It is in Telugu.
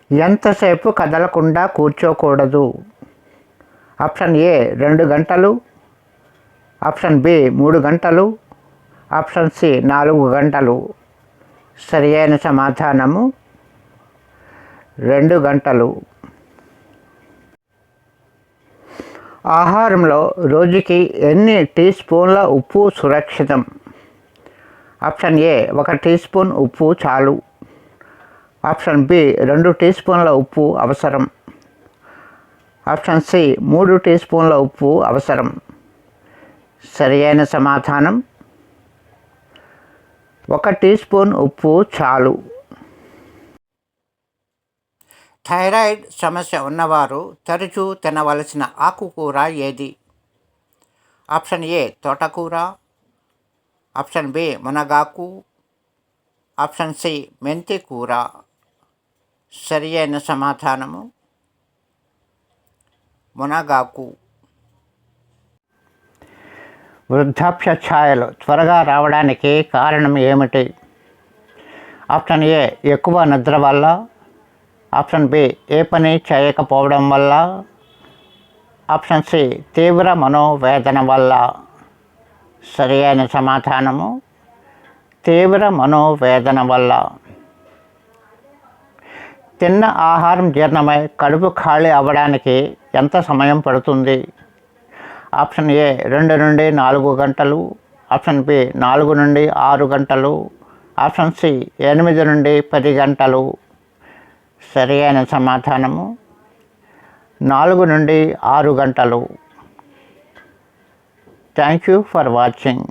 ఎంతసేపు కదలకుండా కూర్చోకూడదు? ఆప్షన్ ఏ 2 గంటలు, ఆప్షన్ బి 3 గంటలు, ఆప్షన్ సి 4 గంటలు. సరి అయిన సమాధానము 2 గంటలు. ఆహారంలో రోజుకి ఎన్ని టీ స్పూన్ల ఉప్పు సురక్షితం? ఆప్షన్ ఏ 1 టీ స్పూన్ ఉప్పు చాలు, ఆప్షన్ బి 2 టీ స్పూన్ల ఉప్పు అవసరం, ఆప్షన్ సి 3 టీ స్పూన్ల ఉప్పు అవసరం. సరి అయిన సమాధానం 1 టీ స్పూన్ ఉప్పు చాలు. థైరాయిడ్ సమస్య ఉన్నవారు తరచూ తినవలసిన ఆకుకూర ఏది? ఆప్షన్ ఏ తోటకూర, ఆప్షన్ బి మునగాకు, ఆప్షన్ సి మెంతి కూర. సరి అయిన సమాధానము మునగాకు. వృద్ధాప్య ఛాయలు త్వరగా రావడానికి కారణం ఏమిటి? ఆప్షన్ ఏ ఎక్కువ నిద్ర వల్ల, ఆప్షన్ బి ఏ పని చేయకపోవడం వల్ల, ఆప్షన్ సి తీవ్ర మనోవేదన వల్ల. సరి అయిన సమాధానము తీవ్ర మనోవేదన వల్ల. తిన్న ఆహారం జీర్ణమై కడుపు ఖాళీ అవ్వడానికి ఎంత సమయం పడుతుంది? ఆప్షన్ ఏ 2 నుండి 4 గంటలు, ఆప్షన్ బి 4 నుండి 6 గంటలు, ఆప్షన్ సి 8 నుండి 10 గంటలు. సరి అయిన సమాధానము 4 నుండి 6 గంటలు. Thank you for watching.